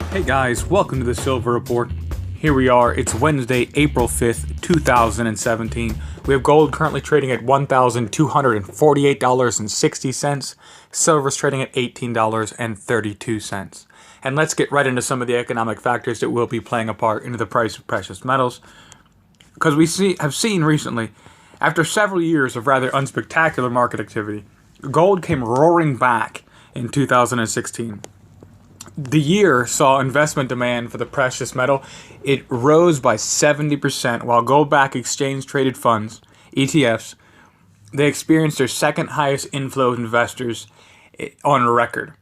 Hey guys, welcome to the Silver Report. Here we are, it's Wednesday, April 5th, 2017. We have gold currently trading at $1,248.60. Silver's trading at $18.32. And let's get right into some of the economic factors that will be playing a part into the price of precious metals. Because have seen recently, after several years of rather unspectacular market activity, gold came roaring back in 2016. The year saw investment demand for the precious metal. It rose by 70%, while gold-backed exchange-traded funds, ETFs, they experienced their second highest inflow of investors on record.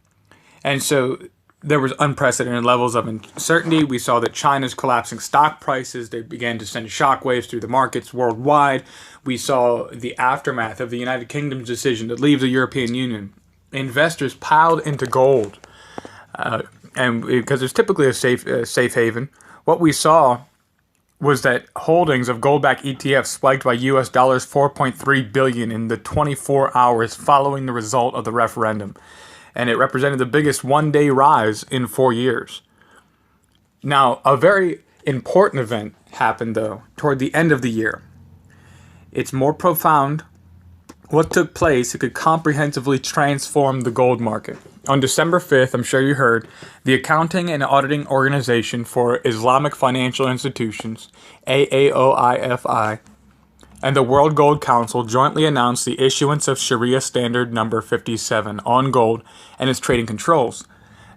And so there was unprecedented levels of uncertainty. We saw that China's collapsing stock prices, they began to send shockwaves through the markets worldwide. We saw the aftermath of the United Kingdom's decision to leave the European Union. Investors piled into gold. And because it's typically a safe haven, what we saw was that holdings of gold-backed ETFs spiked by US dollars 4.3 billion in the 24 hours following the result of the referendum, and it represented the biggest one-day rise in 4 years. Now, a very important event happened though toward the end of the year. It's more profound. What took place, it could comprehensively transform the gold market. On December 5th, I'm sure you heard, the Accounting and Auditing Organization for Islamic Financial Institutions, AAOIFI, and the World Gold Council jointly announced the issuance of Sharia Standard Number 57 on gold and its trading controls.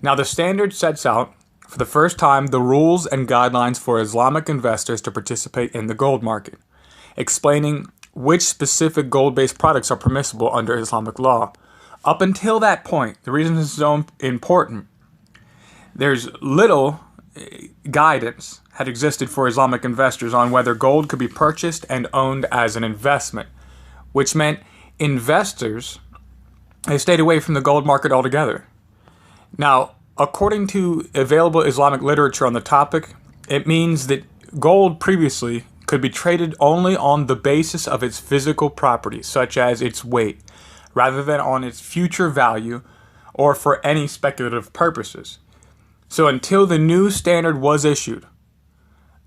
Now, the standard sets out, for the first time, the rules and guidelines for Islamic investors to participate in the gold market, explaining which specific gold-based products are permissible under Islamic law. Up until that point, the reason this is so important, there's little guidance had existed for Islamic investors on whether gold could be purchased and owned as an investment, which meant investors, they stayed away from the gold market altogether. Now, according to available Islamic literature on the topic, it means that gold previously could be traded only on the basis of its physical properties, such as its weight, rather than on its future value or for any speculative purposes. So until the new standard was issued,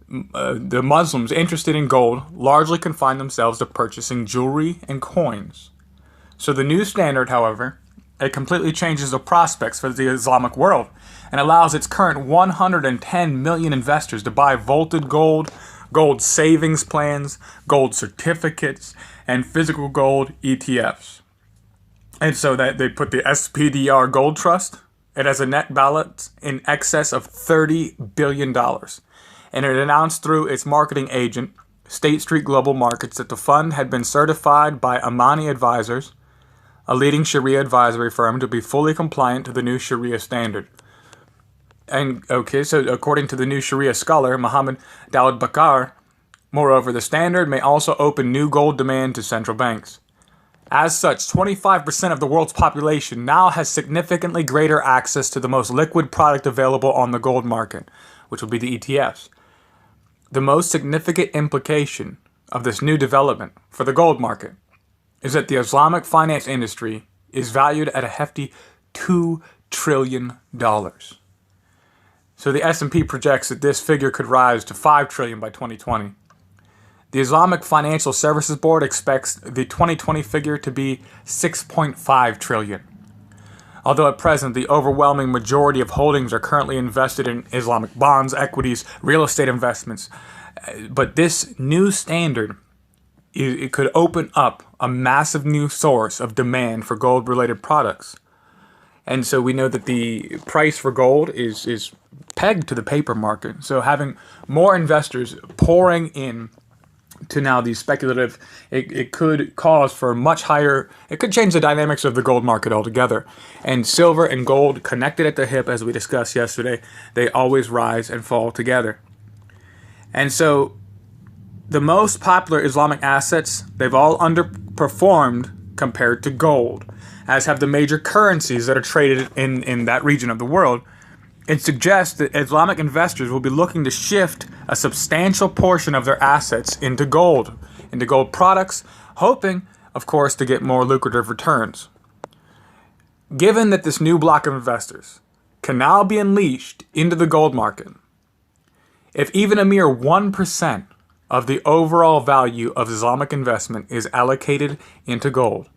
the Muslims interested in gold largely confined themselves to purchasing jewelry and coins. So the new standard, however, it completely changes the prospects for the Islamic world and allows its current 110 million investors to buy vaulted gold, gold savings plans, gold certificates, and physical gold ETFs. And so that they put the SPDR Gold Trust, it has a net balance in excess of $30 billion. And it announced through its marketing agent, State Street Global Markets, that the fund had been certified by Amani Advisors, a leading Sharia advisory firm, to be fully compliant to the new Sharia standard. And okay, so according to the new Sharia scholar, Muhammad Dawood Bakar, moreover, the standard may also open new gold demand to central banks. As such, 25% of the world's population now has significantly greater access to the most liquid product available on the gold market, which will be the ETFs. The most significant implication of this new development for the gold market is that the Islamic finance industry is valued at a hefty $2 trillion. So the S&P projects that this figure could rise to $5 trillion by 2020. The Islamic Financial Services Board expects the 2020 figure to be $6.5 trillion. Although at present the overwhelming majority of holdings are currently invested in Islamic bonds, equities, real estate investments, but this new standard, it could open up a massive new source of demand for gold-related products. And so we know that the price for gold is pegged to the paper market. So having more investors pouring in to now these speculative, it could cause for much higher, it could change the dynamics of the gold market altogether. And silver and gold connected at the hip, as we discussed yesterday, they always rise and fall together. And so the most popular Islamic assets, they've all underperformed compared to gold, as have the major currencies that are traded in that region of the world. It suggests that Islamic investors will be looking to shift a substantial portion of their assets into gold products, hoping, of course, to get more lucrative returns. Given that this new block of investors can now be unleashed into the gold market. If even a mere 1% of the overall value of Islamic investment is allocated into gold,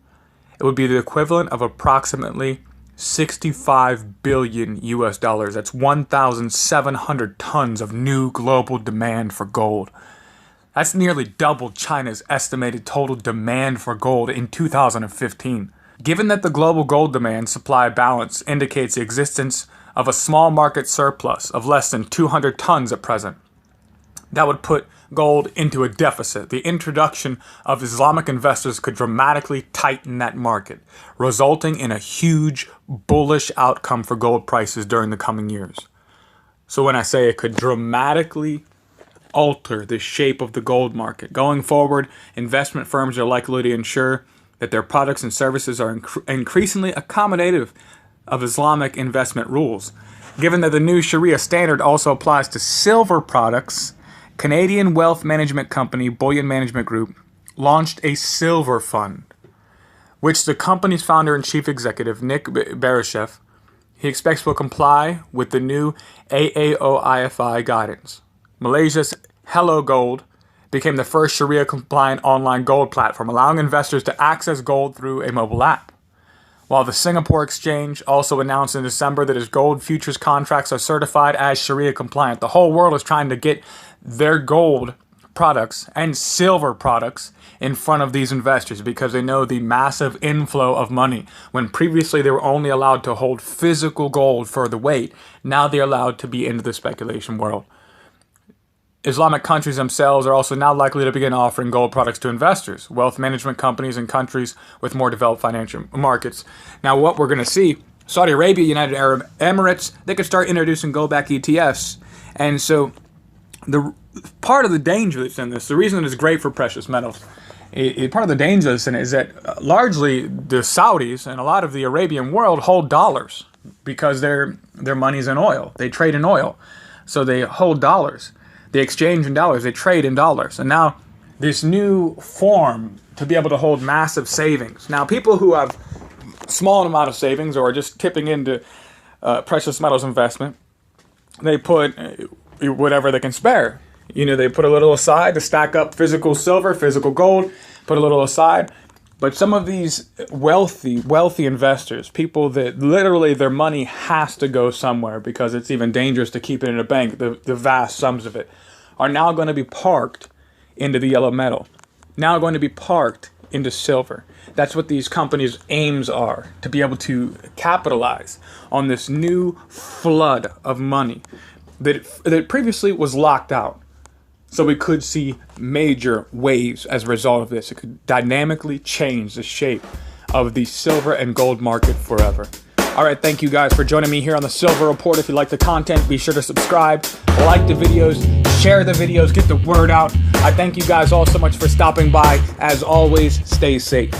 it would be the equivalent of approximately 65 billion US dollars. That's 1,700 tons of new global demand for gold. That's nearly double China's estimated total demand for gold in 2015. Given that the global gold demand supply balance indicates the existence of a small market surplus of less than 200 tons at present, that would put gold into a deficit. The introduction of Islamic investors could dramatically tighten that market, resulting in a huge bullish outcome for gold prices during the coming years. So when I say it could dramatically alter the shape of the gold market, going forward, investment firms are likely to ensure that their products and services are increasingly accommodative of Islamic investment rules. Given that the new Sharia standard also applies to silver products, Canadian wealth management company Bullion Management Group launched a silver fund, which the company's founder and chief executive, Nick Barishev, he expects will comply with the new AAOIFI guidance. Malaysia's Hello Gold became the first Sharia-compliant online gold platform, allowing investors to access gold through a mobile app. While the Singapore Exchange also announced in December that its gold futures contracts are certified as Sharia compliant. The whole world is trying to get their gold products and silver products in front of these investors because they know the massive inflow of money. When previously they were only allowed to hold physical gold for the weight, now they're allowed to be into the speculation world. Islamic countries themselves are also now likely to begin offering gold products to investors, wealth management companies in countries with more developed financial markets. Now, what we're going to see, Saudi Arabia, United Arab Emirates, they could start introducing gold-backed ETFs. And so the part of the danger that's in this, the reason it's great for precious metals, part of the danger that's in it is that largely the Saudis and a lot of the Arabian world hold dollars because their money's in oil. They trade in oil. So they hold dollars. They exchange in dollars, they trade in dollars. And now this new form to be able to hold massive savings. Now people who have small amount of savings or are just tipping into precious metals investment, they put whatever they can spare. You know, they put a little aside to stack up physical silver, physical gold, put a little aside. But some of these wealthy investors, people that literally their money has to go somewhere because it's even dangerous to keep it in a bank, the vast sums of it, are now going to be parked into the yellow metal, now going to be parked into silver. That's what these companies' aims are, to be able to capitalize on this new flood of money that previously was locked out. So we could see major waves as a result of this. It could dynamically change the shape of the silver and gold market forever. All right, thank you guys for joining me here on the Silver Report. If you like the content, be sure to subscribe, like the videos, share the videos, get the word out. I thank you guys all so much for stopping by. As always, stay safe.